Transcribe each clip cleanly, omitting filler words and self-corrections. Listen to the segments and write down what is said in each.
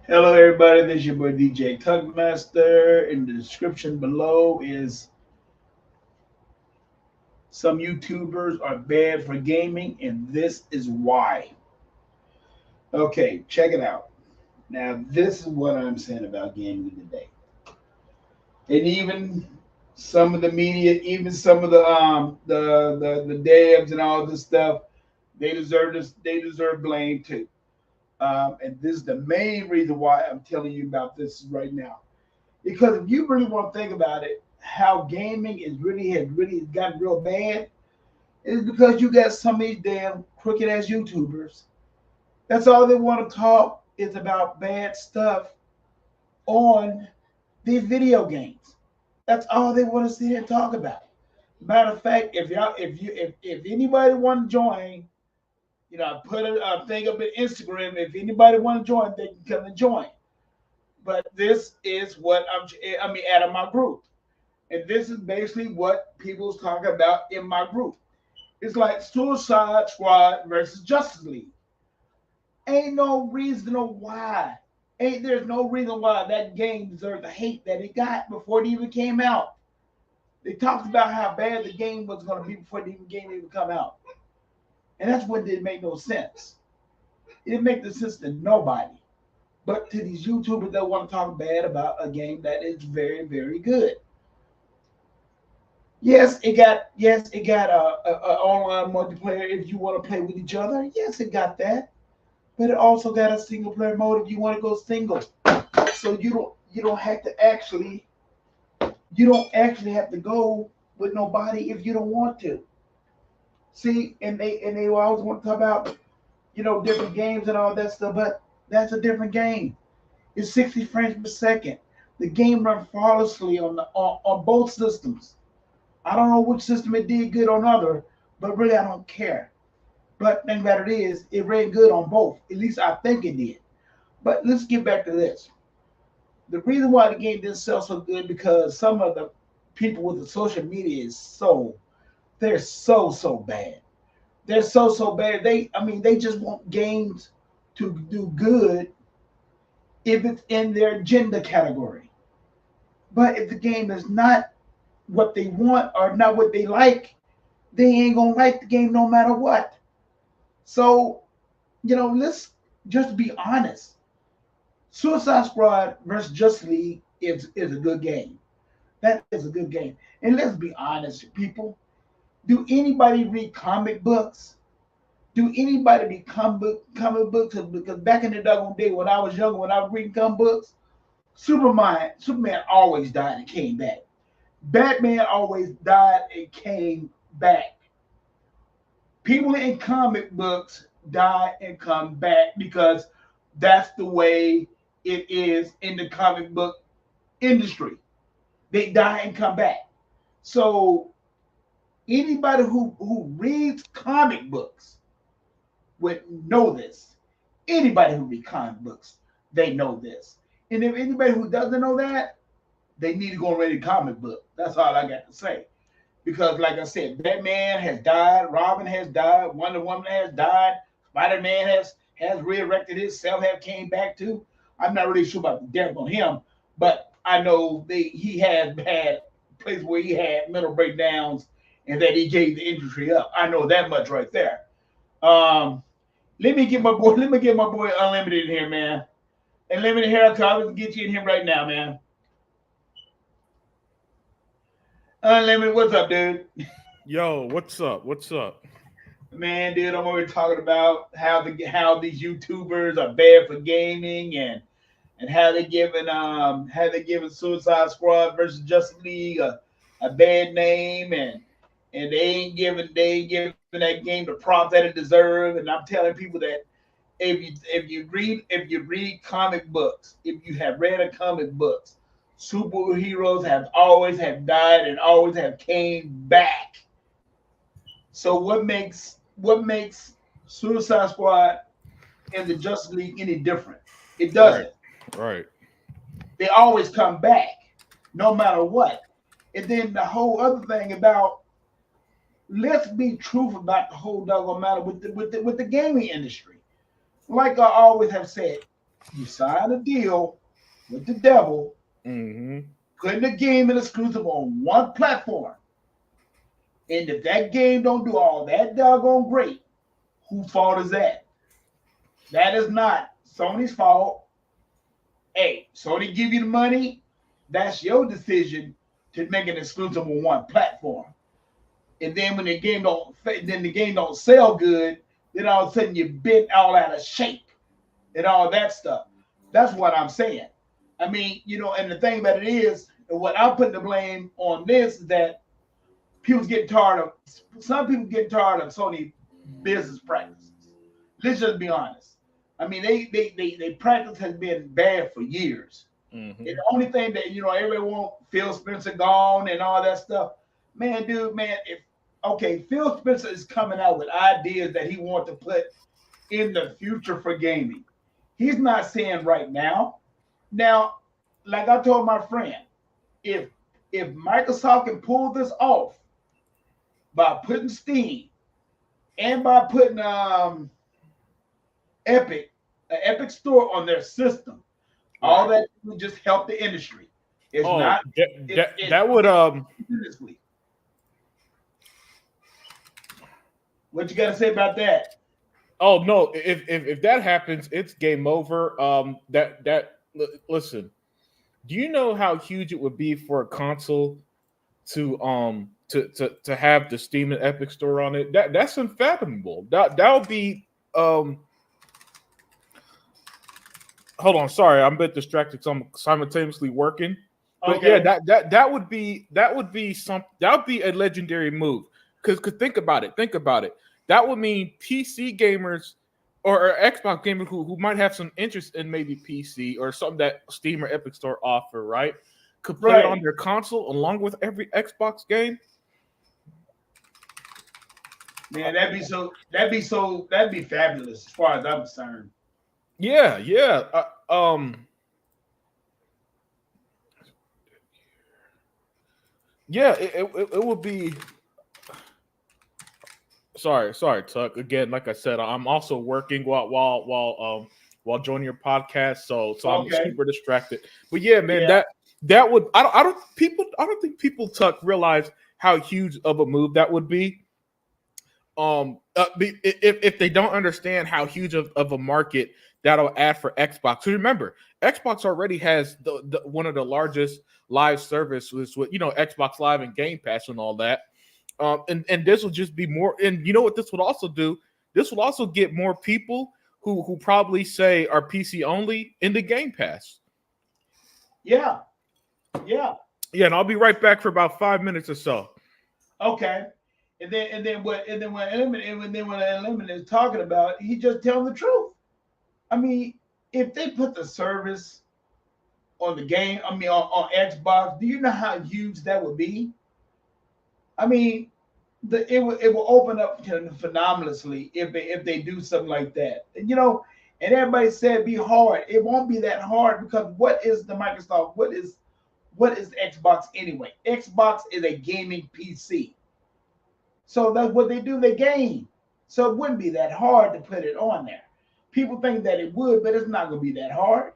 Hello, everybody. This is your boy DJ Tugmaster. In the description below is some YouTubers are bad for gaming, and this is why. Okay, check it out. Now, this is what I'm saying about gaming today, and even some of the media, even some of the devs and all this stuff, they deserve this. They deserve blame too. And this is the main reason why I'm telling you about this right now. Because if you really want to think about it, how gaming is really has really gotten real bad is because you got some of these damn crooked ass YouTubers. That's all they want to talk is about bad stuff on these video games. That's all they want to sit here and talk about. Matter of fact, if anybody want to join, I put a thing up at Instagram. If anybody want to join, they can come and join. But this is what I mean, out of my group. And this is basically what people's talking about in my group. It's like Suicide Squad versus Justice League. Ain't no reason why. There's no reason why that game deserves the hate that it got before it even came out. They talked about how bad the game was going to be before the game even come out, and that's what didn't make no sense. It didn't make no sense to nobody, but to these YouTubers that want to talk bad about a game that is very, very good. Yes, it got a online multiplayer if you want to play with each other. Yes, it got that, but it also got a single player mode if you want to go single. So you don't have to actually you don't actually have to go with nobody if you don't want to. See, and they always want to talk about different games and all that stuff, but that's a different game. It's 60 frames per second. The game runs flawlessly on both systems. I don't know which system it did good on other, but really I don't care. But the thing about it is, it ran good on both. At least I think it did. But let's get back to this. The reason why the game didn't sell so good because some of the people with the social media is they're so bad. They're so bad. They just want games to do good if it's in their agenda category. But if the game is not what they want or not what they like, they ain't gonna like the game no matter what. So, let's just be honest. Suicide Squad versus Justice League is a good game. That is a good game. And let's be honest, people. Do anybody read comic books? Do anybody read comic books? Because back in the doggone day when I was younger, when I was reading comic books, Superman always died and came back. Batman always died and came back. People in comic books die and come back because that's the way it is in the comic book industry. They die and come back. So anybody who reads comic books would know this. Anybody who reads comic books, they know this. And if anybody who doesn't know that, they need to go and read a comic book. That's all I got to say. Because, like I said, Batman has died, Robin has died, Wonder Woman has died, Spider Man has resurrected himself, have came back too. I'm not really sure about the death on him, but I know he has had places where he had mental breakdowns and that he gave the industry up. I know that much right there. Um, let me get my boy Unlimited in here, man. Unlimited haircut. Let's get you in here right now, man. Unlimited, what's up, dude? Yo, what's up? What's up? Man, dude, I'm already talking about how these YouTubers are bad for gaming and how they giving Suicide Squad versus Justice League a bad name and they ain't giving that game the props that it deserves. And I'm telling people that if you read comic books, if you have read a comic books, superheroes have always have died and always have came back. So what makes Suicide Squad and the Justice League any different? It Right, doesn't. right. They always come back, no matter what. And then the whole other thing about let's be truthful about the whole doggone matter with the gaming industry. Like I always have said, You sign a deal with the devil, Mm-hmm. putting the game in exclusive on one platform. And if that game don't do all that doggone great, whose fault is that? That is not Sony's fault. Hey, Sony give you the money. That's your decision to make it exclusive on one platform. And then when the game don't sell good, then all of a sudden you're bent all out of shape and all that stuff. That's what I'm saying. I mean, and the thing about it is, what I'm putting the blame on this is that some people get tired of Sony business practices. Let's just be honest. I mean, they practice has been bad for years. Mm-hmm. And the only thing that everybody want Phil Spencer gone and all that stuff, man, dude, man. Phil Spencer is coming out with ideas that he wants to put in the future for gaming. He's not saying right now. Now, like I told my friend, if Microsoft can pull this off by putting Steam and by putting Epic, an Epic Store on their system, all that would just help the industry. It's not that would seriously. What you got to say about that? Oh no! If that happens, it's game over. Listen. Do you know how huge it would be for a console to have the Steam and Epic Store on it? That's unfathomable. That would be Hold on, sorry, I'm a bit distracted. So I'm simultaneously working. But Okay. yeah, that would be a legendary move. Because think about it. That would mean PC gamers or Xbox gamers who might have some interest in maybe PC or something that Steam or Epic Store offer, right? Could play it on their console along with every Xbox game. Man, that'd be fabulous as far as I'm concerned. Yeah. Yeah, it would be. Sorry, Tuck. Again, like I said, I'm also working while joining your podcast, so I'm super distracted. But yeah, man, that would I don't think people, Tuck, realize how huge of a move that would be. If they don't understand how huge of a market that'll add for Xbox. So remember, Xbox already has the one of the largest live services with Xbox Live and Game Pass and all that. And this will just be more. And you know what this would also do? This will also get more people who probably say are PC only into Game Pass. Yeah. And I'll be right back for about 5 minutes or so. Okay. And then when Eliminate is talking about, he just telling the truth. I mean, if they put the service on the game, on Xbox, do you know how huge that would be? I mean, it will open up phenomenally if they do something like that. And everybody said it'd be hard. It won't be that hard because what is the Microsoft? What is Xbox anyway? Xbox is a gaming PC. So that's what they do, they game. So it wouldn't be that hard to put it on there. People think that it would, but it's not going to be that hard.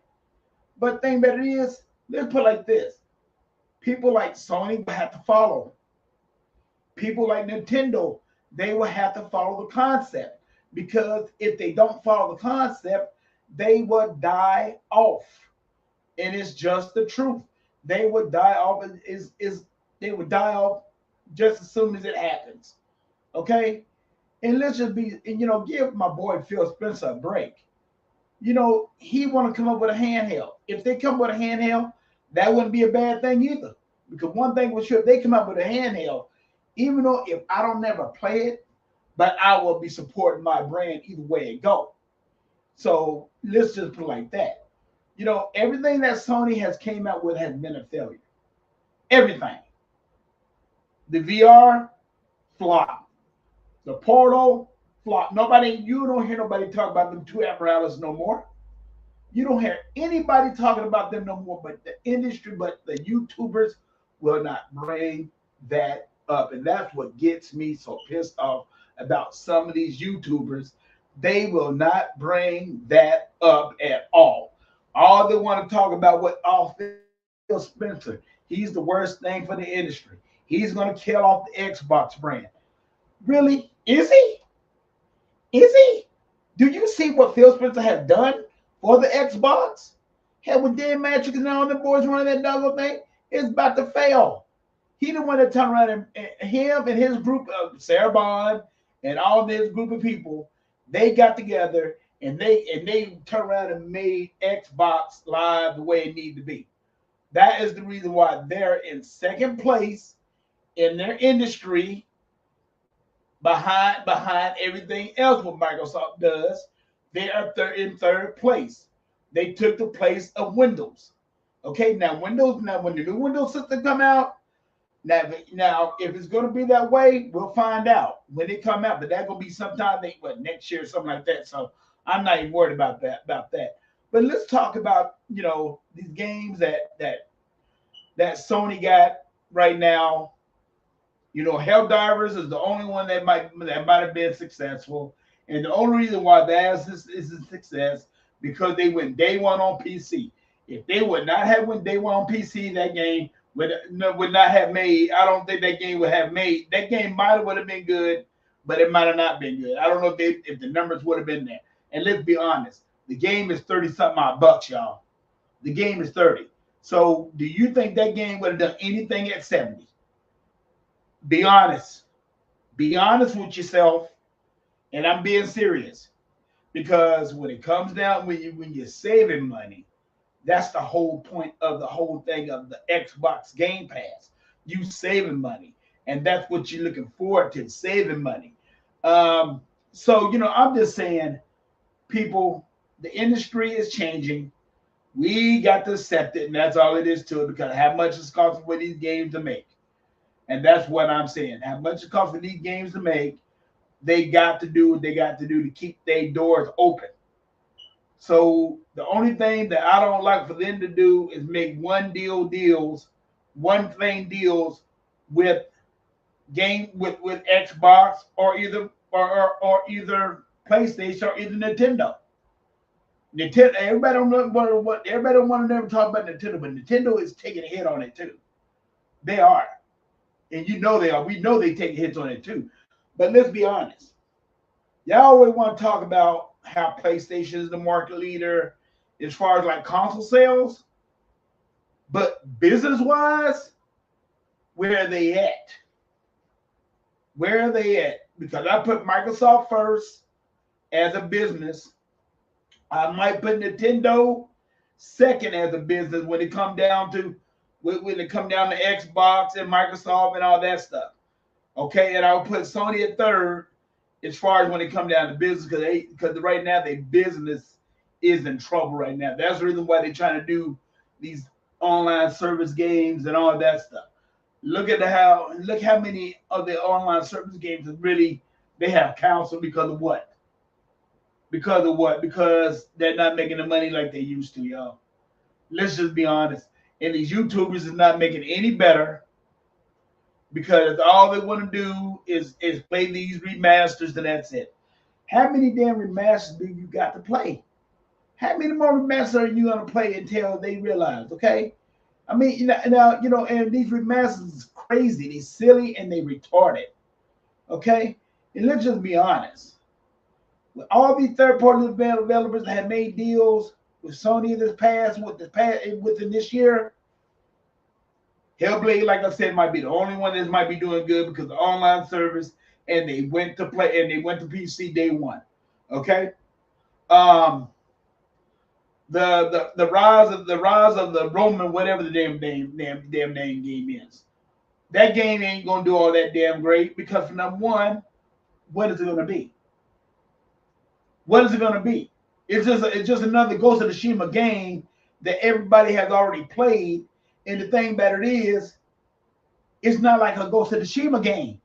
But the thing about it is, let's put it like this. People like Sony will have to follow. People like Nintendo, they will have to follow the concept. Because if they don't follow the concept, they will die off. And it's just the truth. They would die off they would die off just as soon as it happens. Okay? And let's just give my boy Phil Spencer a break. He want to come up with a handheld. If they come with a handheld, that wouldn't be a bad thing either. Because one thing was sure, if they come up with a handheld, even though if I don't never play it, but I will be supporting my brand either way it go. So let's just put it like that. Everything that Sony has came out with has been a failure. Everything. The VR, flop. The Portal, flop. You don't hear nobody talk about them two apparatus no more. You don't hear anybody talking about them no more, but the industry, but the YouTubers will not bring that up. And that's what gets me so pissed off about some of these YouTubers. They will not bring that up at all. All they want to talk about what Phil Spencer. He's the worst thing for the industry. He's going to kill off the Xbox brand. Really? Is he? Is he? Do you see what Phil Spencer has done for the Xbox? Hell, with Dan Matrix and all the boys running that doggo thing, it's about to fail. He the one that turned around and him and his group of Sarah Bond and all this group of people, they got together and they turned around and made Xbox Live the way it needed to be. That is the reason why they're in second place in their industry behind everything else what Microsoft does. They are in third place. They took the place of Windows. Okay, now Windows, now when the new Windows system come out, now if it's gonna be that way, we'll find out when it come out. But that's gonna be sometime next year or something like that. So I'm not even worried about that. But let's talk about these games that Sony got right now. Helldivers is the only one that might have been successful, and the only reason why that is a success because they went day one on PC. If they would not have went day one on PC, that game would not have made. I don't think that game would have made. That game would have been good, but it might have not been good. I don't know if the numbers would have been there. And let's be honest, the game is 30 something odd bucks, y'all. The game is 30. So do you think that game would have done anything at 70? Be honest. Be honest with yourself. And I'm being serious. Because when it comes down, when you're saving money, that's the whole point of the whole thing of the Xbox Game Pass. You saving money. And that's what you're looking forward to, saving money. So, I'm just saying, people, the industry is changing. We got to accept it, and that's all it is to it, because how much it's costing for these games to make. And that's what I'm saying. How much it costs for these games to make, they got to do what they got to do to keep their doors open. So the only thing that I don't like for them to do is make one deals with with Xbox or either PlayStation or either Nintendo. Everybody don't want to never talk about Nintendo, but Nintendo is taking a hit on it too. They are. And they are. We know they take hits on it too. But let's be honest. Y'all always want to talk about how PlayStation is the market leader as far as like console sales. But business-wise, where are they at? Where are they at? Because I put Microsoft first as a business. I might put Nintendo second as a business when it come down to Xbox and Microsoft and all that stuff. Okay, and I'll put Sony at third as far as when it come down to business because right now their business is in trouble right now. That's the reason why they're trying to do these online service games and all that stuff. Look how many of the online service games they have canceled because of what? Because of what? Because they're not making the money like they used to, y'all. Let's just be honest. And these YouTubers is not making any better because all they want to do is play these remasters and that's it. How many damn remasters do you got to play? How many more remasters are you going to play until they realize, okay? I mean, now, and these remasters is crazy. They're silly and they retarded, okay? And let's just be honest. With all these third-party developers that have made deals with Sony within this year, Hellblade, like I said, might be the only one that might be doing good because the online service and they went to PC day one. Okay. The rise of the Roman, whatever the damn name game is. That game ain't gonna do all that damn great because for number one, what is it gonna be? What is it gonna be? It's just another Ghost of Tsushima game that everybody has already played. And the thing about it is, it's not like a Ghost of Tsushima game.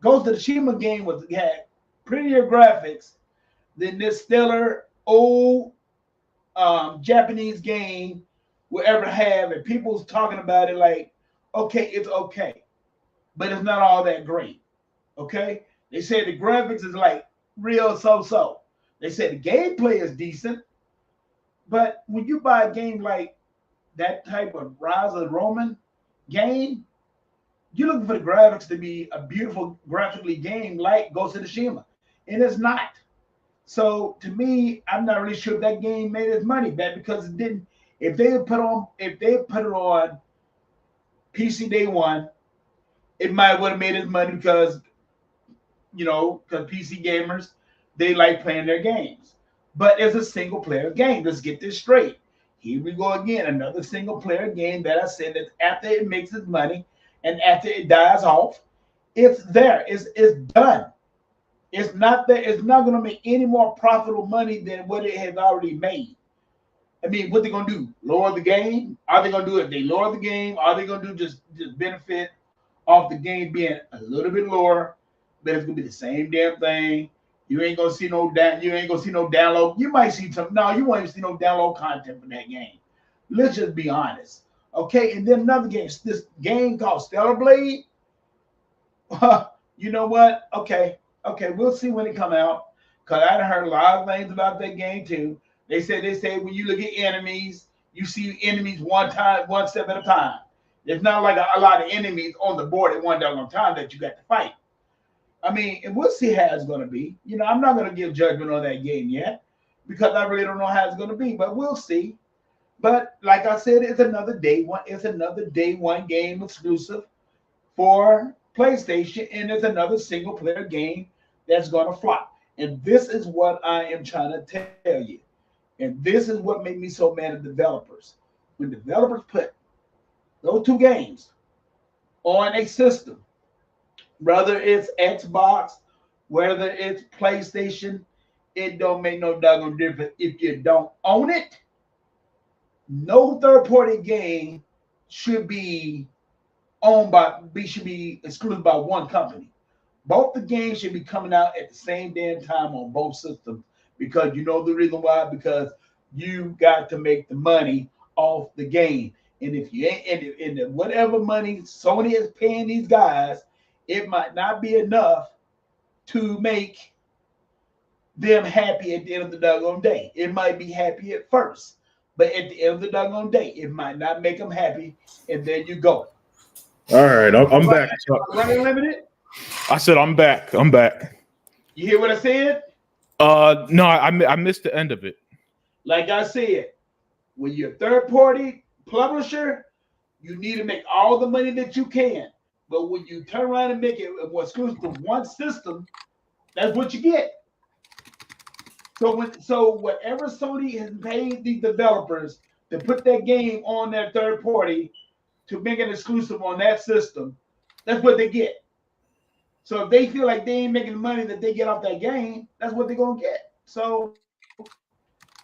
Ghost of Tsushima game had prettier graphics than this stellar old Japanese game will ever have. And people's talking about it like, okay, it's okay, but it's not all that great. Okay, they say the graphics is like real so-so. They said the gameplay is decent, But when you buy a game like that type of Rise of the Roman game, you're looking for the graphics to be a beautiful graphically game like Ghost of Tsushima, and it's not. So to me, I'm not really sure if that game made its money back because it didn't. If they put it on PC day one, it might would have made its money because because PC gamers they like playing their games. But it's a single player game. Let's get this straight. Here we go again, another single player game that I said that after it makes its money and after it dies off, it's there. It's done. It's not that it's not going to make any more profitable money than what it has already made. I mean, what they gonna do? Lower the game? Are they gonna do it? They lower the game? Are they gonna do just benefit off the game being a little bit lower? But it's gonna be the same damn thing. You ain't gonna see no You ain't gonna see no download. You might see some. No, you won't even see no download content for that game. Let's just be honest, okay? And then another game. This game called Stellar Blade. You know what? Okay, we'll see when it come out. Cause I heard a lot of things about that game too. They say when you look at enemies, you see enemies one step at a time. There's not like a lot of enemies on the board at one time that you got to fight. I mean, and we'll see how it's gonna be. I'm not gonna give judgment on that game yet because I really don't know how it's gonna be, but we'll see. But like I said, it's another day one. It's another day one game exclusive for PlayStation, and it's another single player game that's gonna flop. And this is what I am trying to tell you. And this is what made me so mad at developers. When developers put those two games on a system, whether it's Xbox, whether it's PlayStation, it don't make no doggone difference. If you don't own it, no third-party game should be should be excluded by one company. Both the games should be coming out at the same damn time on both systems because you know the reason why? Because you got to make the money off the game. And if you ain't and whatever money Sony is paying these guys, it might not be enough to make them happy at the end of the doggone day. It might be happy at first, but at the end of the doggone day, it might not make them happy. And there you go. All right, I'm back. Running limited. I said I'm back. I'm back. You hear what I said? No, I missed the end of it. Like I said, when you're a third party publisher, you need to make all the money that you can. But when you turn around and make it exclusive to one system, that's what you get. So whatever Sony has paid the developers to put that game on their third party to make it exclusive on that system, that's what they get. So if they feel like they ain't making the money that they get off that game, that's what they're gonna get. So,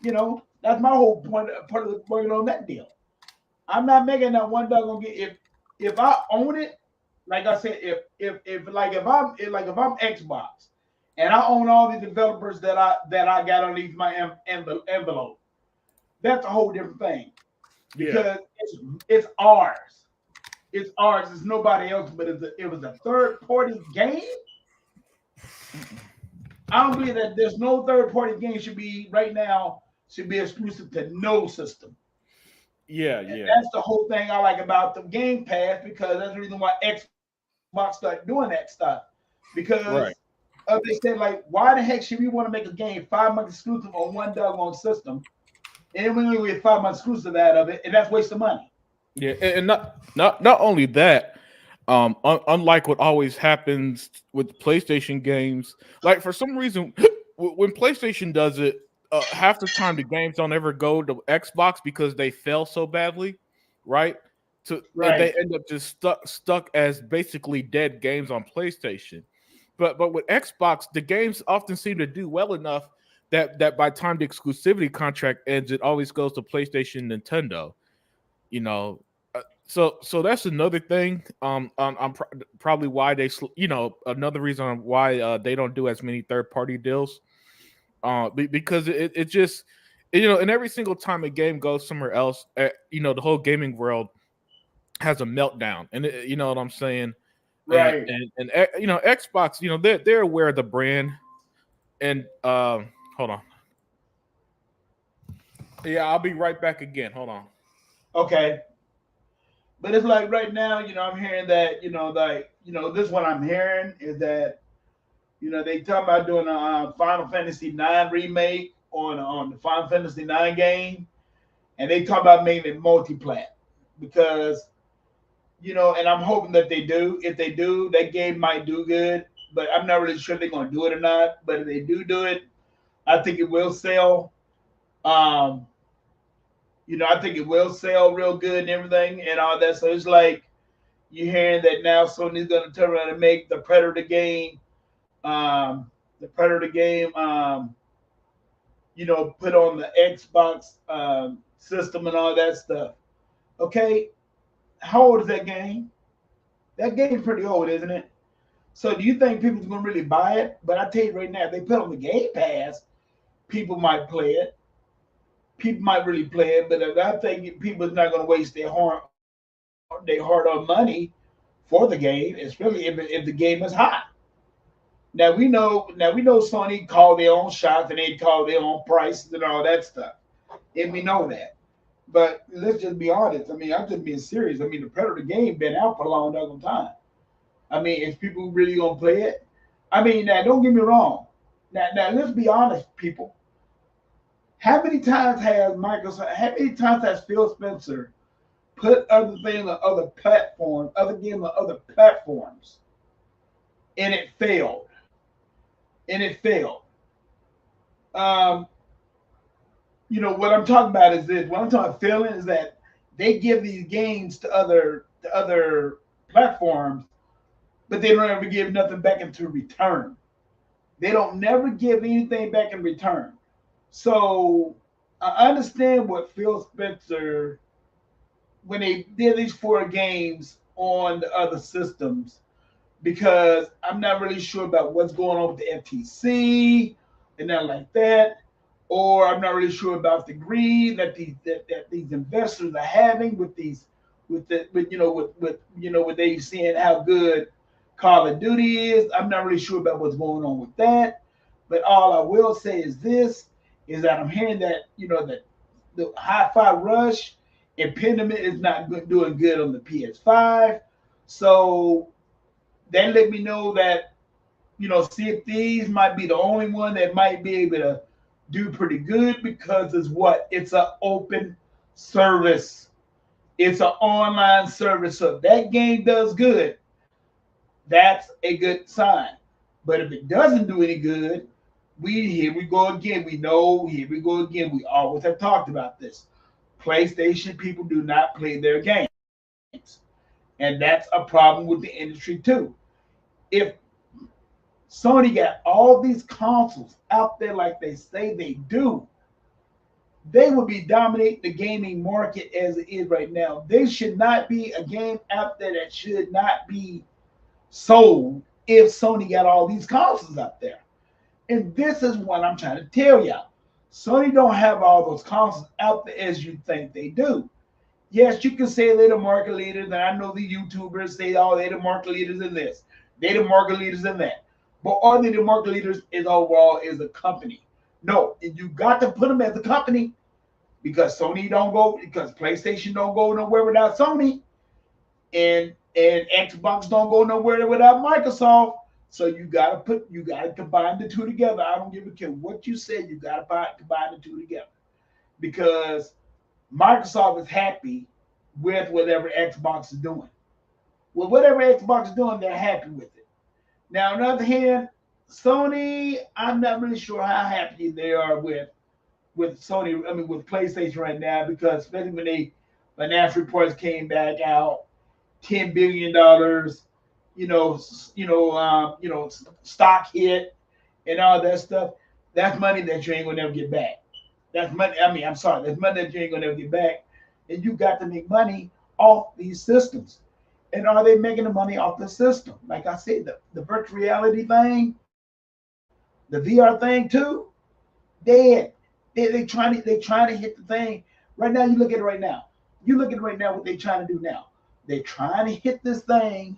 that's my whole point part of working on that deal. I'm not making that one dog gonna get if I own it, like I said, if I'm Xbox and I own all the developers that I got underneath my envelope, that's a whole different thing because it's ours. It's ours. It's nobody else, but it was a third party game. I don't believe that there's no third party game should be exclusive to no system. Yeah. That's the whole thing I like about the Game Pass because that's the reason why Xbox started doing that stuff. Because they said, like, why the heck should we want to make a game 5 months exclusive on one doggone system? And then we get 5 months exclusive out of it, and that's waste of money. Yeah, and not only that, unlike what always happens with PlayStation games, like for some reason, when PlayStation does it, half the time the games don't ever go to Xbox because they fail so badly, right? And they end up just stuck as basically dead games on PlayStation. But with Xbox, the games often seem to do well enough that by the time the exclusivity contract ends, it always goes to PlayStation, Nintendo. So that's another thing. Probably why they, another reason why they don't do as many third party deals. Because it just, and every single time a game goes somewhere else, the whole gaming world has a meltdown, and you know what I'm saying, right? And Xbox, they're aware of the brand, and hold on. Yeah, I'll be right back again. Hold on. Okay. But it's like right now, I'm hearing that, this is what I'm hearing is that, they talking about doing a Final Fantasy 9 remake on the Final Fantasy 9 game, and they talk about making it multi-plat because, and I'm hoping that they do. If they do, that game might do good, but I'm not really sure if they're going to do it or not. But if they do it, I think it will sell. Um, I think it will sell real good and everything and all that. So it's like you're hearing that now Sony's going to turn around and make the Predator game, the Predator game, put on the Xbox system and all that stuff. Okay, how old is that game? That game's pretty old, isn't it? So do you think people's going to really buy it? But I tell you right now, if they put it on the Game Pass, people might play it. People might really play it, but I think people's not going to waste their hard-earned money for the game, especially if the game is hot. Now we know Sony called their own shots and they called their own prices and all that stuff, and we know that. But let's just be honest. I mean, I'm just being serious. I mean, the Predator game been out for a long time. I mean, is people really gonna play it? I mean, now don't get me wrong. Now let's be honest, people. How many times has Microsoft? How many times has Phil Spencer put other things on other platforms, other games on other platforms, and it failed? And it failed. Um, what I'm talking about is this. What I'm talking about failing is that they give these games to other platforms, but they don't ever give nothing back into return. They don't never give anything back in return. So I understand what Phil Spencer when they did these four games on the other systems because I'm not really sure about what's going on with the FTC and nothing like that, or I'm not really sure about the greed that these investors are having with these with they seeing how good Call of Duty is. I'm not really sure about what's going on with that, but all I will say is this: is that I'm hearing that that the Hi-Fi Rush impediment is not doing good on the PS5. So that let me know that see if these might be the only one that might be able to do pretty good because it's what? It's an open service. It's an online service. So if that game does good, that's a good sign. But if it doesn't do any good, here we go again. We know here we go again. We always have talked about this. PlayStation people do not play their games. And that's a problem with the industry too. If Sony got all these consoles out there like they say they do, they would be dominating the gaming market as it is right now. There should not be a game out there that should not be sold if Sony got all these consoles out there. And this is what I'm trying to tell y'all. Sony don't have all those consoles out there as you think they do. Yes, you can say they're the market leaders, and I know the YouTubers say, oh, they're the market leaders in this, they're the market leaders in that. But are they the market leaders is overall as a company? No, you got to put them as a company because PlayStation don't go nowhere without Sony, and Xbox don't go nowhere without Microsoft. So you gotta combine the two together. I don't give a care what you say. You gotta combine the two together because Microsoft is happy with whatever Xbox is doing. Well, whatever Xbox is doing, they're happy with it. Now, on the other hand, Sony, I'm not really sure how happy they are with Sony. I mean, with PlayStation right now, because especially when they financial reports came back out, $10 billion, stock hit and all that stuff. That's money that you ain't gonna never get back. That's money. I mean, I'm sorry. That's money that you ain't gonna never get back, and you got to make money off these systems. And are they making the money off the system? Like I said, the virtual reality thing, the VR thing too, dead. They trying to hit the thing. Right now, you look at it right now. You look at it right now. What they trying to do now? They're trying to hit this thing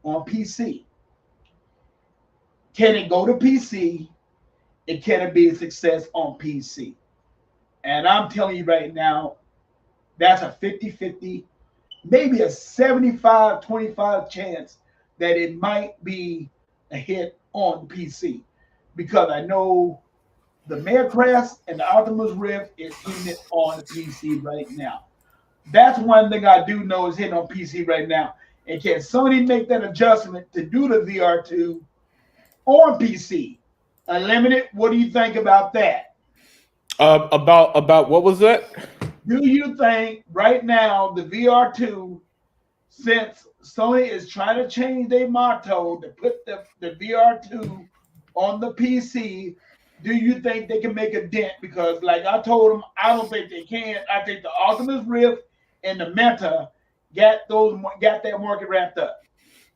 on PC. Can it go to PC? And can it be a success on PC? And I'm telling you right now, that's a 50-50, maybe a 75-25 chance that it might be a hit on PC. Because I know the Maycrest and the Optimus Rift is hitting it on the PC right now. That's one thing I do know is hitting on PC right now. And can Sony make that adjustment to do the VR2 on PC? Unlimited, what do you think about that? About what was that? Do you think right now the VR2, since Sony is trying to change their motto to put the VR2 on the PC, do you think they can make a dent? Because, like I told them, I don't think they can. I think the Oculus Rift and the Meta got that market wrapped up.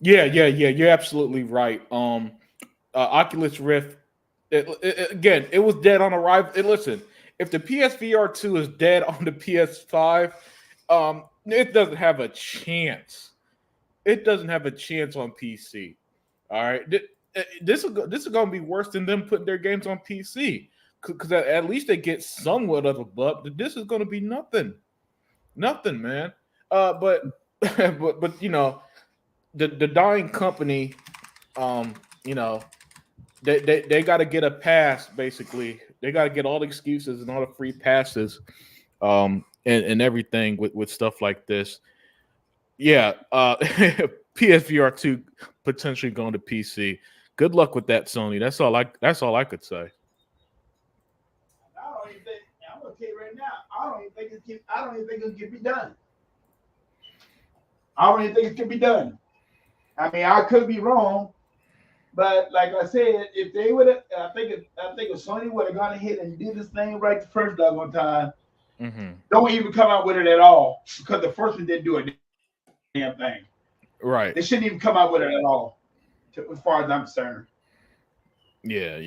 Yeah. You're absolutely right. Oculus Rift, again, it was dead on arrival. Listen, if the PSVR 2 is dead on the PS5, it doesn't have a chance. It doesn't have a chance on PC. All right, this is going to be worse than them putting their games on PC, because at least they get somewhat of a bump. This is going to be nothing, man. But you know, the dying company, you know, they got to get a pass. Basically, they got to get all the excuses and all the free passes, and everything with stuff like this. Yeah, PSVR 2 potentially going to PC. Good luck with that, Sony. That's all I could say. I don't even think. I'm gonna tell you right now. I don't even think it can be done. I don't even think it can be done. I mean, I could be wrong, but like I said, if they would have, I think if Sony would have gone ahead and did this thing right the first doggone time, don't even come out with it at all, because the first one didn't do a damn thing. Right. They shouldn't even come out with it at all, as far as I'm concerned. Yeah.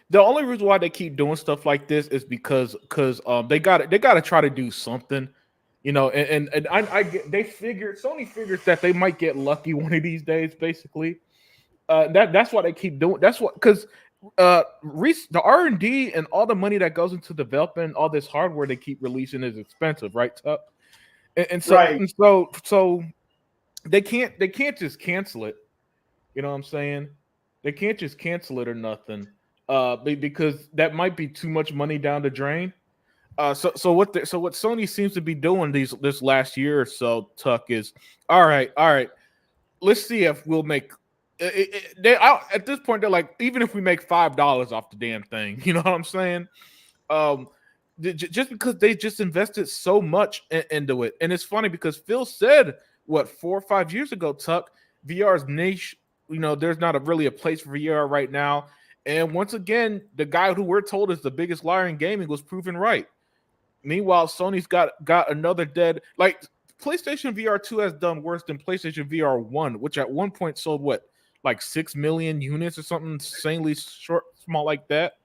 The only reason why they keep doing stuff like this is because they got to try to do something, you know. And Sony figures that they might get lucky one of these days. Basically, that's why they keep doing. That's what, because the R&D and all the money that goes into developing all this hardware they keep releasing is expensive, right, Tuck? And so right. so they can't just cancel it. You know what I'm saying? They can't just cancel it or nothing, because that might be too much money down the drain. So what Sony seems to be doing this last year or so, Tuck, is all right. Let's see if we'll make. At this point, they're like, even if we make $5 off the damn thing, you know what I'm saying? Just because they just invested so much into it. And it's funny because Phil said, 4 or 5 years ago, Tuck, VR's niche, you know, there's not really a place for VR right now. And once again, the guy who we're told is the biggest liar in gaming was proven right. Meanwhile, Sony's got another dead, like, PlayStation VR 2 has done worse than PlayStation VR 1, which at one point sold like 6 million units or something insanely small like that.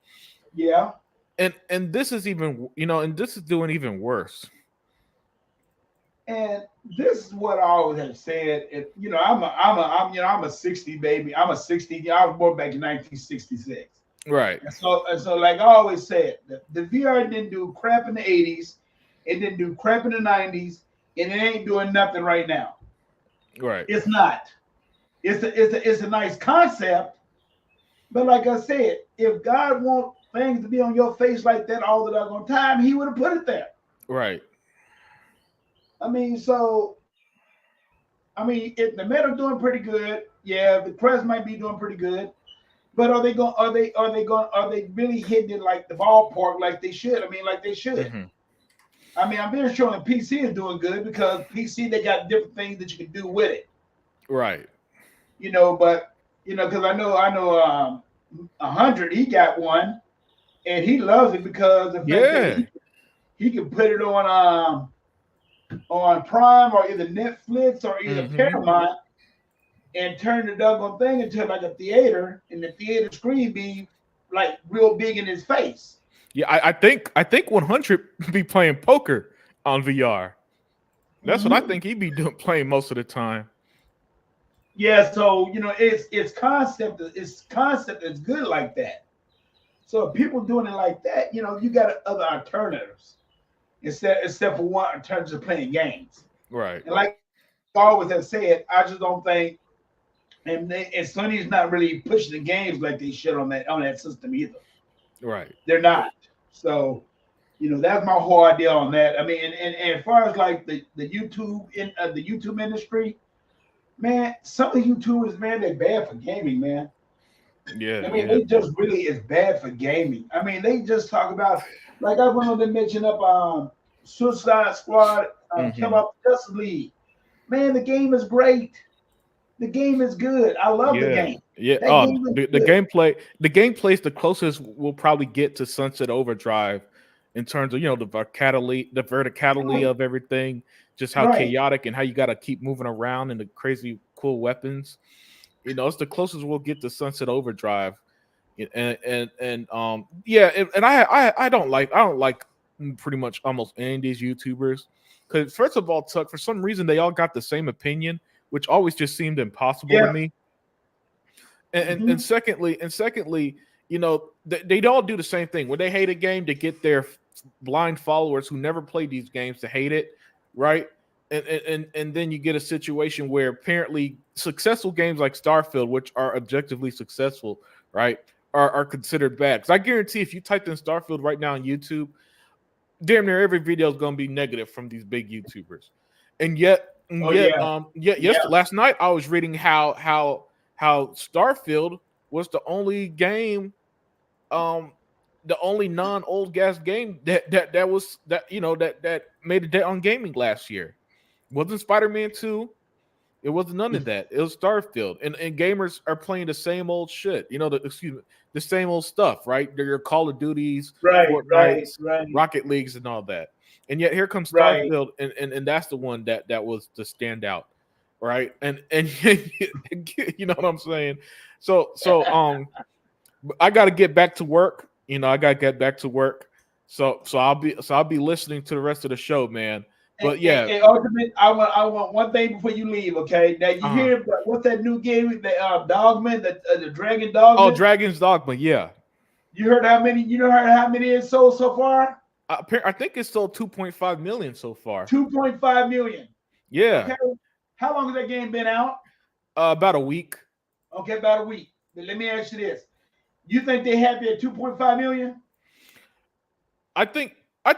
Yeah. And this is even, you know, and this is doing even worse. And this is what I always have said. If you know, I'm a 60 baby. I'm a 60. I was born back in 1966. Right. And so like I always said, the VR didn't do crap in the 80s. It didn't do crap in the 90s, and it ain't doing nothing right now. Right. It's not. It's a nice concept, but like I said, if God wants things to be on your face like that all the doggone time, He would have put it there. Right. I mean, if the Meta doing pretty good, yeah, the Quest might be doing pretty good, but are they really hitting it like the ballpark like they should? I mean, like they should. Mm-hmm. I mean, I'm very sure the PC is doing good, because PC, they got different things that you can do with it. Right. You know, but you know, because I know 100, he got one, and he loves it because the fact that he can put it on Prime or either Netflix or either Paramount, and turn the doggone thing into like a theater, and the theater screen be like real big in his face. Yeah, I think 100 be playing poker on VR. That's what I think he'd be playing most of the time. Yeah, so you know, it's concept is good like that. So if people doing it like that, you got other alternatives except for one in terms of playing games. Right. And like I always have said, I just don't think and Sony's not really pushing the games like they should on that system either. Right. They're not. So that's my whole idea on that. I mean, and as far as like the YouTube industry, man, some of the YouTubers, man, they're bad for gaming, man. Yeah. I mean, Yeah. they just really is bad for gaming. I mean, they just talk about like I went on to mention up Suicide Squad, came Hmm. up Justice League. Man, the game is great. The game is good. I love the Yeah. game. Yeah. That game is The good. gameplay is the closest we'll probably get to Sunset Overdrive in terms of the verticality Right, of everything, just how right. chaotic and how you got to keep moving around and the crazy cool weapons. It's the closest we'll get to Sunset Overdrive. And I don't like pretty much almost any of these YouTubers because first of all, Tuck, for some reason they all got the same opinion, which always just seemed impossible to Yeah. me. And Hmm. secondly, they all do the same thing. When they hate a game, they get their blind followers who never played these games to hate it, right? And then you get a situation where apparently successful games like Starfield, which are objectively successful, right, are considered bad. Because I guarantee if you typed in Starfield right now on YouTube, damn near every video is going to be negative from these big YouTubers. And yet, and Oh yet, yeah, yes, yeah. last night I was reading how Starfield was the only game, um, the only non old gas game that was that made a dent on gaming last year. Wasn't Spider-Man 2? It wasn't none of that. It was Starfield, and gamers are playing the same old shit. The same old stuff, right? Your Call of Duties, Right, right, Fortnites, right, Rocket Leagues, and all that. And yet here comes right. Starfield, and that's the one that was the standout, right? And you know what I'm saying? So I got to get back to work. I got to get back to work. So I'll be listening to the rest of the show, man. But yeah, Ultimate, I want one thing before you leave. Okay, now you uh-huh. hear what's that new game? The Dogman, the Dragon Oh, Dogman. Dragon's Dogma, yeah. You heard how many? You know heard how many it's sold so far? I think it's sold 2.5 million so far. 2.5 million. Yeah, Okay, how long has that game been out? about a week. Okay, about a week. But let me ask you this: you think they happy at 2.5 million? I think. I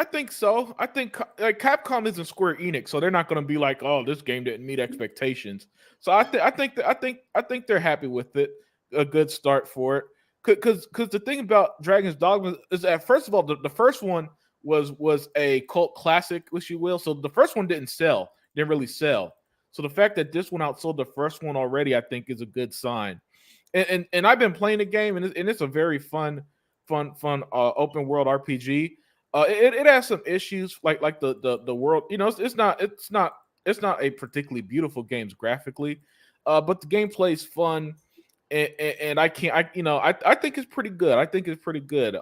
think so. I think like Capcom isn't Square Enix, so they're not going to be like, "Oh, this game didn't meet expectations." So I think they're happy with it. A good start for it. Because the thing about Dragon's Dogma is that first of all, the first one was a cult classic, if you will. So the first one didn't really sell. So the fact that this one outsold the first one already, I think, is a good sign. And I've been playing the game, and it's a very fun open world RPG. It has some issues like the world. It's not a particularly beautiful games graphically, but the gameplay is fun, and I can't I think it's pretty good. I think it's pretty good.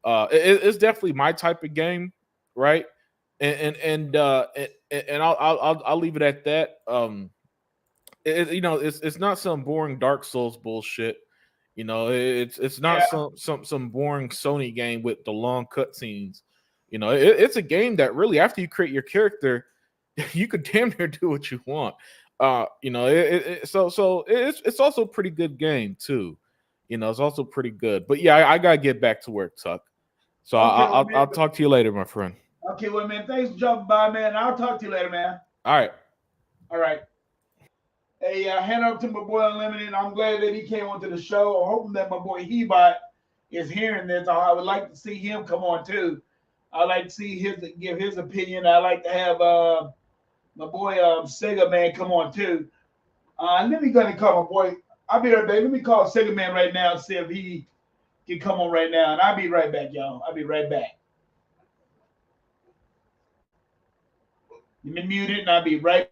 It's definitely my type of game, right? And I'll leave it at that. It's not some boring Dark Souls bullshit. It's not Yeah. some boring Sony game with the long cutscenes. It's a game that really, after you create your character, you could damn near do what you want. It's also a pretty good game too. It's also pretty good. But yeah, I gotta get back to work, Tuck. So Okay, well, I'll man. talk to you later, my friend. Okay, well, man. Thanks for dropping by, man. I'll talk to you later, man. All right. All right. Hey, hand up to my boy Unlimited. I'm glad that he came onto the show. I'm hoping that my boy Hebot is hearing this. I would like to see him come on too. I like to see give his opinion. I like to have my boy Sega Man come on too. Let me go ahead and call my boy. I'll be right back. Let me call Sega Man right now and see if he can come on right now. And I'll be right back, y'all. I'll be right back. Let me mute it and I'll be right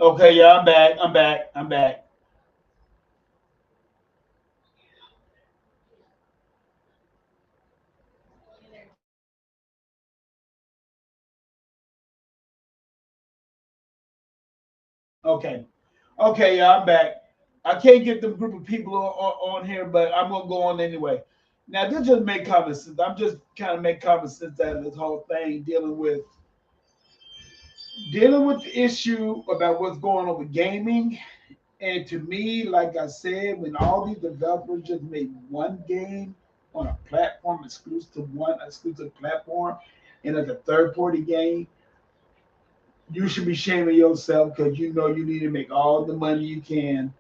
Okay, yeah, I'm back. I'm back. I'm back. Okay. Okay, yeah, I'm back. I can't get the group of people on here, but I'm gonna go on anyway. Now, this just make common sense. I'm just kind of make common sense out of this whole thing, dealing with the issue about what's going on with gaming. And to me, like I said, when all these developers just make one game on a platform exclusive to one exclusive platform, and as a third party game, you should be shaming yourself because you know you need to make all the money you can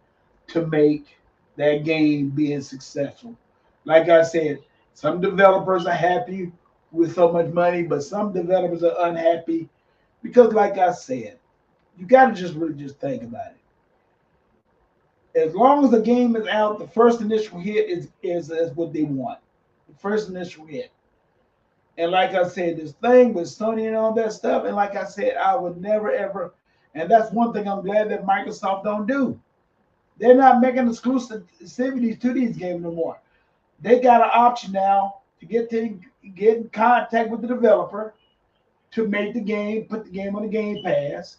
to make that game being successful. Like I said, some developers are happy with so much money, but some developers are unhappy because, like I said, you got to just really just think about it. As long as the game is out, the first initial hit is what they want. The first initial hit. And like I said, this thing with Sony and all that stuff, and like I said, I would never ever. And that's one thing I'm glad that Microsoft don't do. They're not making exclusivities to these games no more. They got an option now to get in contact with the developer to make the game, put the game on the Game Pass.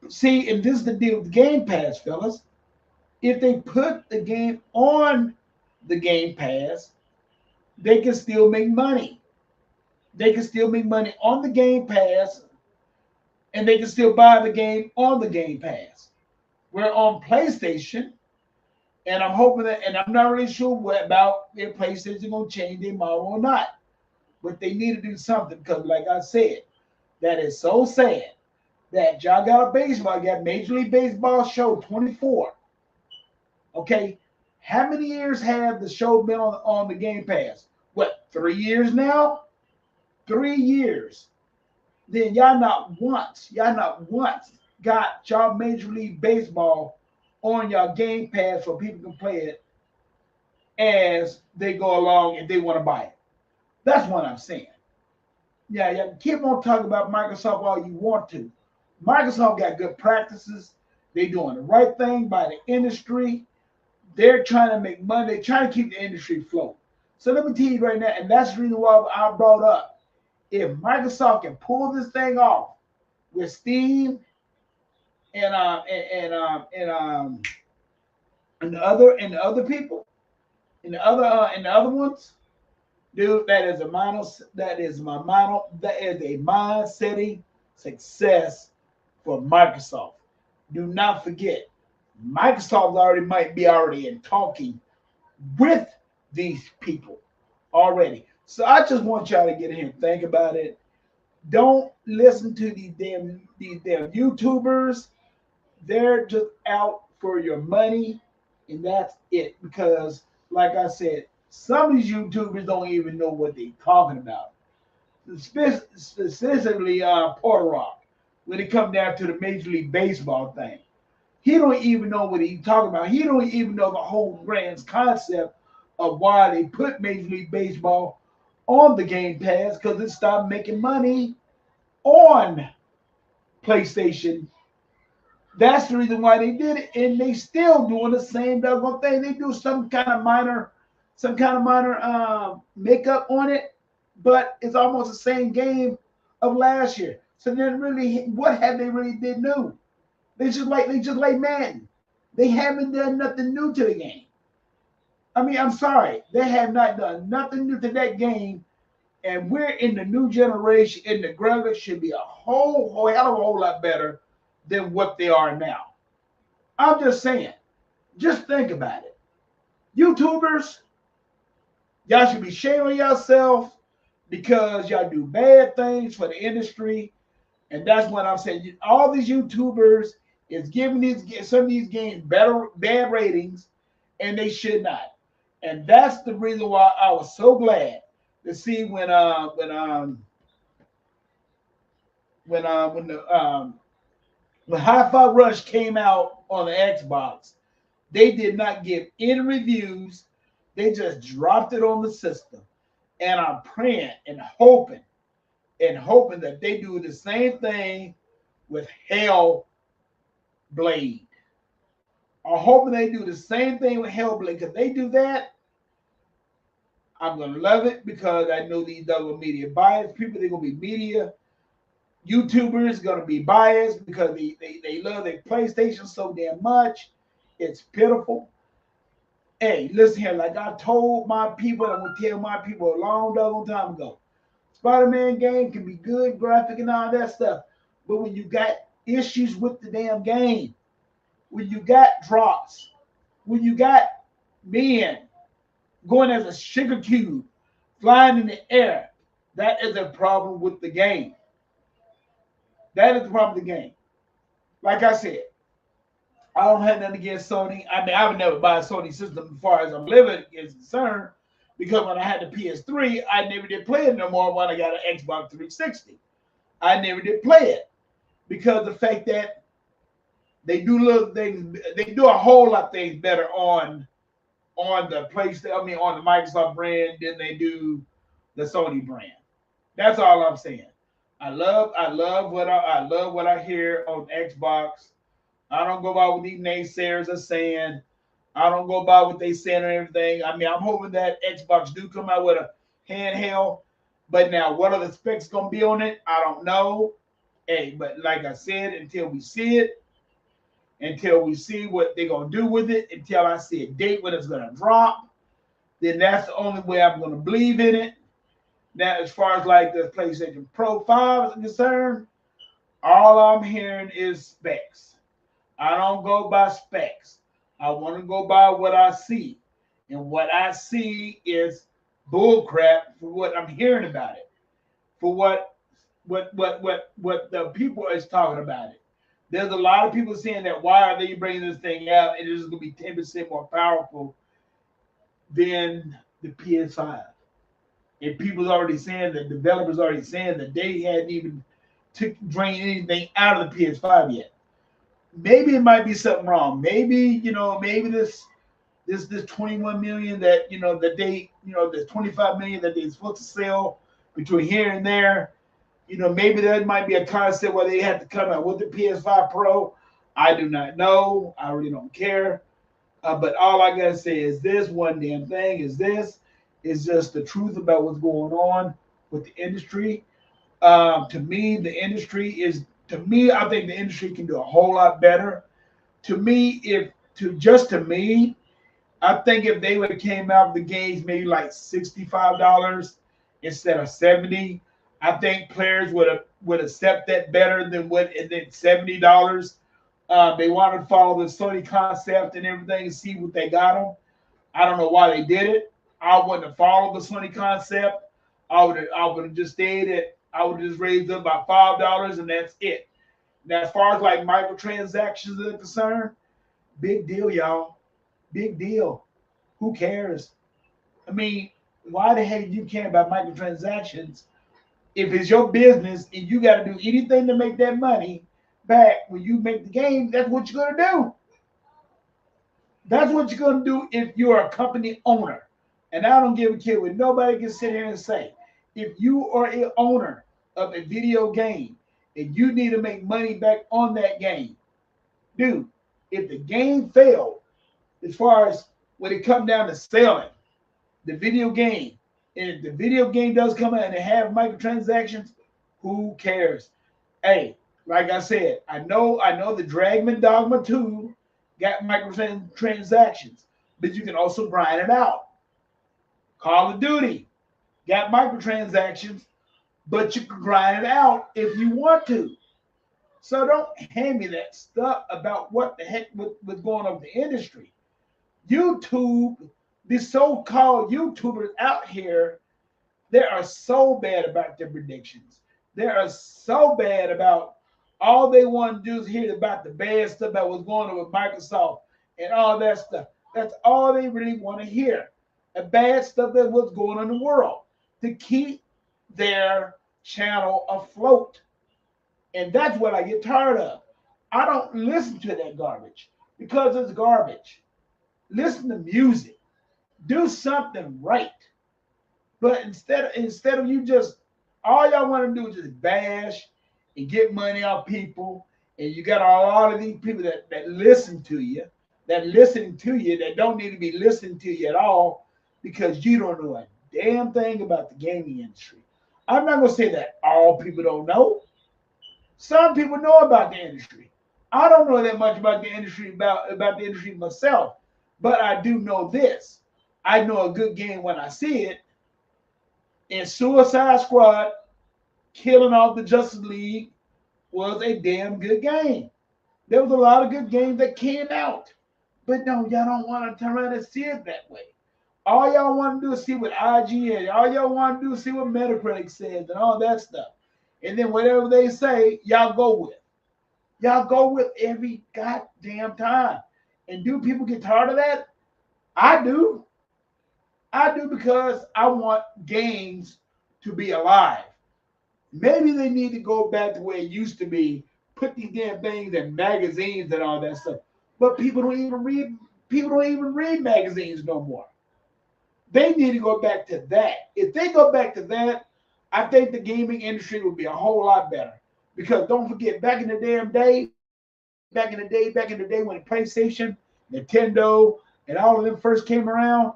See, and this is the deal with the Game Pass, fellas. If they put the game on the Game Pass, they can still make money. They can still make money on the Game Pass, and they can still buy the game on the Game Pass. We're on PlayStation, and I'm hoping that, and I'm not really sure what about if PlayStation gonna change their model or not. But they need to do something because, like I said, that is so sad that y'all got a baseball, got Major League Baseball show 24. Okay, how many years have the show been on the Game Pass? What, 3 years now? 3 years. Then y'all not once got y'all Major League Baseball on your Game Pass so people can play it as they go along if they want to buy it. That's what I'm saying. Yeah, yeah. Keep on talking about Microsoft all you want to. Microsoft got good practices. They doing the right thing by the industry. They're trying to make money. They're trying to keep the industry afloat. So let me tell you right now, and that's the reason why I brought up. If Microsoft can pull this thing off with Steam and the other people and the other ones, dude, that is a mind setting success for Microsoft. Do not forget, Microsoft already might be already in talking with these people already. So I just want y'all to get in here and think about it. Don't listen to these damn YouTubers. They're just out for your money, and that's it. Because, like I said, some of these YouTubers don't even know what they're talking about. Specifically, Porter Rock, when it comes down to the Major League Baseball thing. He don't even know what he's talking about. He don't even know the whole grand concept of why they put Major League Baseball on the Game Pass because it stopped making money on PlayStation. That's the reason why they did it, and they still doing the same doggone thing. They do some kind of minor makeup on it, but it's almost the same game of last year. So then, really, what have they really did new? They just like Madden. They haven't done nothing new to the game. I mean, I'm sorry, they have not done nothing new to that game, and we're in the new generation, and the graphics should be a whole hell of a whole lot better than what they are now. I'm just saying, just think about it. YouTubers, y'all should be shaming yourself because y'all do bad things for the industry. And that's what I'm saying. All these YouTubers is giving some of these games bad ratings, and they should not. And that's the reason why I was so glad to see when Hi-Fi Rush came out on the Xbox, they did not give any reviews. They just dropped it on the system. And I'm praying and hoping that they do the same thing with Halo Blade. I'm hoping they do the same thing with Hellblade. Because they do that, I'm gonna love it because I know these double media biased people. They're gonna be media YouTubers gonna be biased because they love their PlayStation so damn much. It's pitiful. Hey, listen here, like I told my people, I'm gonna tell my people a long doggone time ago. Spider-Man game can be good, graphic and all that stuff. But when you got issues with the damn game, when you got drops, when you got men going as a sugar cube, flying in the air, that is a problem with the game. That is the problem with the game. Like I said, I don't have nothing against Sony. I mean, I would never buy a Sony system as far as I'm living is concerned, because when I had the PS3, I never did play it no more when I got an Xbox 360. I never did play it because the fact that they do little things, they do a whole lot of things better on the PlayStation, I mean on the Microsoft brand than they do the Sony brand. That's all I'm saying. I love what I hear on Xbox. I don't go by what these naysayers are saying. I don't go by what they saying and everything. I mean, I'm hoping that Xbox do come out with a handheld. But now, what are the specs gonna be on it? I don't know. Hey, but like I said, until we see it, until we see what they're gonna do with it, until I see a date when it's gonna drop, then that's the only way I'm gonna believe in it. Now, as far as like the PlayStation Pro 5 is concerned, all I'm hearing is specs. I don't go by specs. I want to go by what I see. And what I see is bullcrap for what I'm hearing about it. For what the people is talking about it. There's a lot of people saying that why are they bringing this thing out? It is going to be 10% more powerful than the PS5. And people's already saying that developers already saying that they hadn't even drained anything out of the PS5 yet. Maybe it might be something wrong. Maybe maybe this 21 million that that they the 25 million that they're supposed to sell between here and there. Maybe that might be a concept where they have to come out with the PS5 Pro. I do not know. I really don't care. But all I gotta say is this one damn thing is this is just the truth about what's going on with the industry. To me, the industry is. To me, I think the industry can do a whole lot better. To me, I think if they would have came out with the games maybe like $65 instead of 70, I think players would accept that better than $70. They wanted to follow the Sony concept and everything and see what they got them. I don't know why they did it. I wouldn't have followed the Sony concept. I would have just stayed at. I would just raise up by $5 and that's it. Now, as far as like microtransactions are concerned, big deal, y'all. Big deal. Who cares? I mean, why the heck do you care about microtransactions? If it's your business and you got to do anything to make that money back when you make the game, that's what you're gonna do. That's what you're gonna do if you're a company owner. And I don't give a shit what nobody can sit here and say. If you are an owner of a video game and you need to make money back on that game, dude, if the game failed, as far as when it comes down to selling the video game, and if the video game does come out and they have microtransactions, who cares? Hey, like I said, I know the Dragman Dogma 2 got microtransactions, but you can also grind it out. Call of Duty got microtransactions, but you can grind it out if you want to. So don't hand me that stuff about what the heck what's going on with the industry. YouTube, these so-called YouTubers out here, they are so bad about their predictions. They are so bad about all they want to do is hear about the bad stuff about what's going on with Microsoft and all that stuff. That's all they really want to hear. The bad stuff that's what's going on in the world to keep their channel afloat. And that's what I get tired of. I don't listen to that garbage because it's garbage. Listen to music. Do something right. But instead of you just all y'all want to do is just bash and get money off people And you got a lot of these people that listen to you, that don't need to be listening to you at all because you don't know a damn thing about the gaming industry. I'm not gonna say that all people don't know. Some people know about the industry. I don't know that much about the industry about the industry myself, but I do know this. I know a good game when I see it. And Suicide Squad killing off the Justice League was a damn good game. There was a lot of good games that came out. But no, y'all don't want to turn around and see it that way. All y'all want to do is see what IGN, all y'all want to do is see what Metacritic says and all that stuff. And then whatever they say, y'all go with. Y'all go with every goddamn time. And do people get tired of that? I do. I do because I want games to be alive. Maybe they need to go back to where it used to be, put these damn things in magazines and all that stuff. But people don't even read magazines no more. They need to go back to that. If they go back to that, I think the gaming industry would be a whole lot better. Because don't forget, back in the day when PlayStation, Nintendo, and all of them first came around,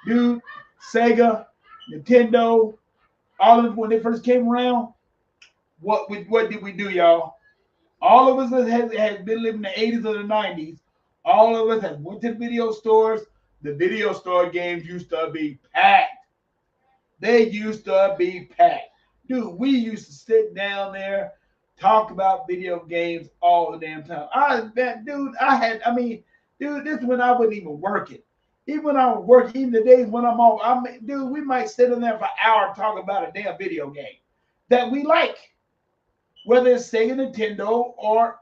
dude, Sega, Nintendo, all of them when they first came around, what did we do, y'all? All of us that has been living in the 80s or the 90s, all of us have went to the video stores. The video store games used to be packed. They used to be packed. Dude, we used to sit down there, talk about video games all the damn time. This is when I wasn't even working. Even when I was working, even the days when I'm off, we might sit in there for an hour talking about a damn video game that we like, whether it's Sega, Nintendo, or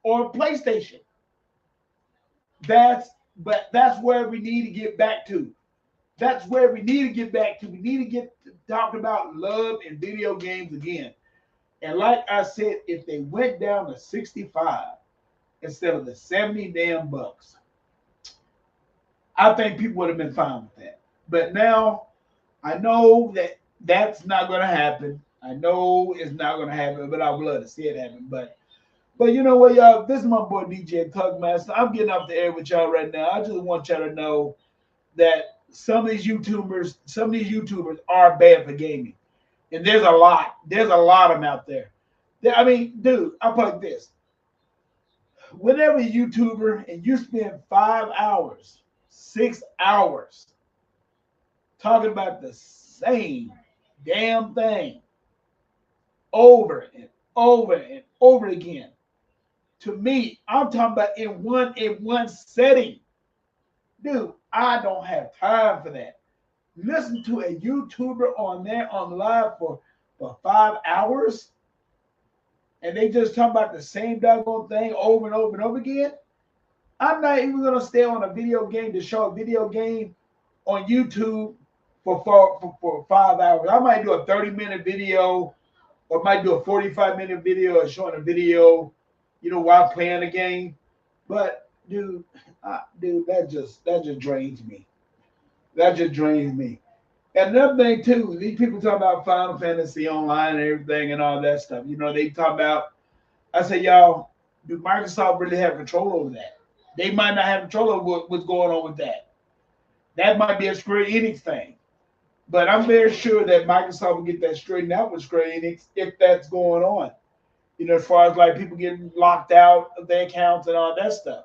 PlayStation. That's where we need to get back to. That's where we need to get back to. We need to get to talking about love and video games again. And like I said, if they went down to 65 instead of the 70 damn bucks, I think people would have been fine with that. But now I know that that's not going to happen. I know it's not going to happen, but I would love to see it happen. But you know what, y'all? This is my boy DJ Tugmaster. I'm getting off the air with y'all right now. I just want y'all to know that some of these YouTubers are bad for gaming. And there's a lot of them out there. I mean, dude, I'll put it like this. Whenever a YouTuber and you spend 5 hours, 6 hours talking about the same damn thing over and over and over again. To me, I'm talking about in one setting. Dude, I don't have time for that. Listen to a YouTuber on live for 5 hours and they just talk about the same doggone thing over and over and over again. I'm not even gonna stay on a video game to show a video game on YouTube for 5 hours. I might do a 30-minute video or might do a 45-minute video or showing a video, while playing a game. But dude, that just drains me. That just drains me. And another thing too, these people talk about Final Fantasy Online and everything and all that stuff. They talk about. I say, y'all, do Microsoft really have control over that? They might not have control over what's going on with that. That might be a Square Enix thing. But I'm very sure that Microsoft will get that straightened out with Square Enix if that's going on. As far as like people getting locked out of their accounts and all that stuff.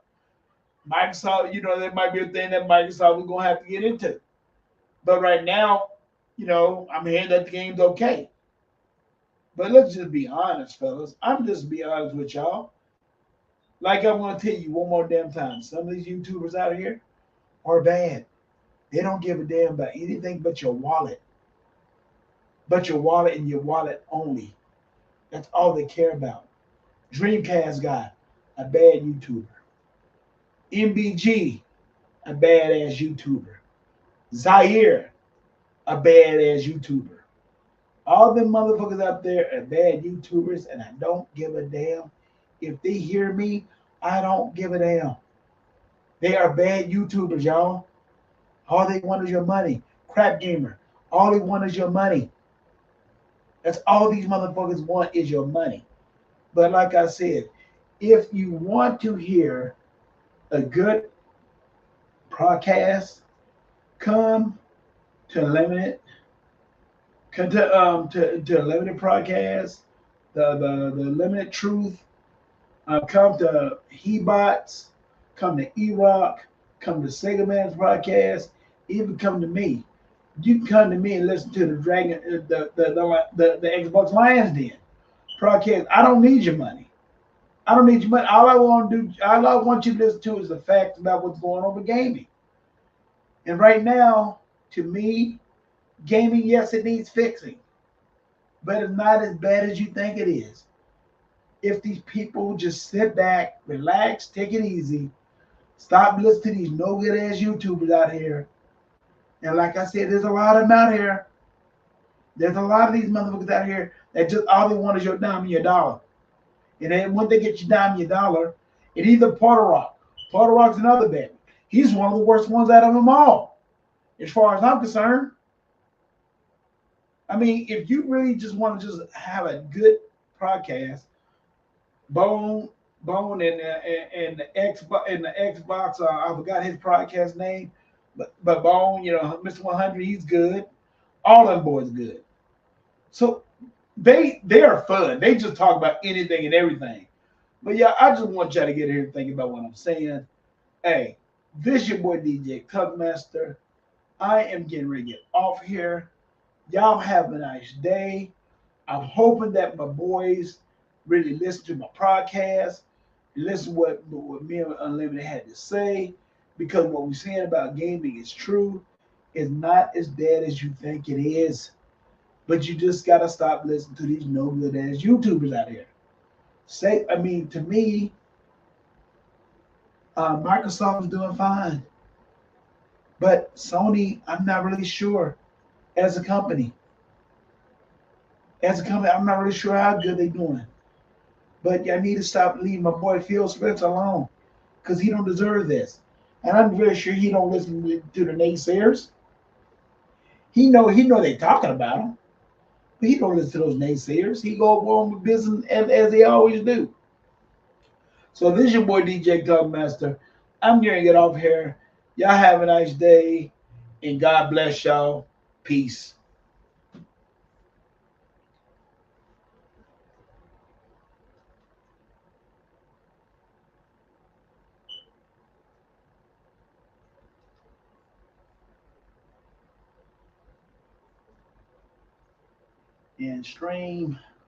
Microsoft, that might be a thing that Microsoft is going to have to get into. But right now, I'm hearing that the game's okay. But let's just be honest, fellas. I'm just be honest with y'all. Like I'm going to tell you one more damn time. Some of these YouTubers out here are bad. They don't give a damn about anything but your wallet. But your wallet and your wallet only. That's all they care about. Dreamcast guy, a bad YouTuber. MBG, a badass YouTuber. Zaire, a badass YouTuber. All them motherfuckers out there are bad YouTubers, and I don't give a damn. If they hear me, I don't give a damn. They are bad YouTubers, y'all. All they want is your money. Crap gamer. All they want is your money. That's all these motherfuckers want is your money. But like I said, If you want to hear a good podcast, come to Limited, come to Limited Podcast, the Limited Truth. Come to Hebots, come to E-Rock, come to Sega Man's podcast, even come to me. You can come to me and listen to the Dragon, the Xbox Lions Den podcast. I don't need your money. I don't need your money. All I want you to listen to is the facts about what's going on with gaming. And right now, to me, gaming, yes, it needs fixing, but it's not as bad as you think it is. If these people just sit back, relax, take it easy, stop listening to these no good ass YouTubers out here. And like I said, there's a lot of them out here. There's a lot of these motherfuckers out here that just all they want is your dime and your dollar. And then when they get your dime and your dollar, it either Porter Rock. Porter Rock's another baby. He's one of the worst ones out of them all, as far as I'm concerned. I mean, if you really just want to just have a good podcast, Bone and the Xbox. I forgot his podcast name, but Bone, Mr. 100, he's good. All them boys good. So they are fun. They just talk about anything and everything. But yeah, I just want y'all to get here and think about what I'm saying. Hey, this your boy DJ Cuckmaster. I am getting ready to get off here. Y'all have a nice day. I'm hoping that my boys really listen to my podcast, listen to what me and Unlimited had to say, because what we're saying about gaming is true. It's not as bad as you think it is. But you just gotta stop listening to these no good ass YouTubers out here. To me, Microsoft is doing fine, but Sony, I'm not really sure. As a company, I'm not really sure how good they're doing. But I need to stop leaving my boy Phil Spencer alone, because he don't deserve this. And I'm very sure he don't listen to the naysayers. He know they talking about him, but he don't listen to those naysayers. He go on with business as they always do. So this is your boy DJ Gugmaster. I'm going to get off here. Y'all have a nice day, and God bless y'all. Peace. And stream.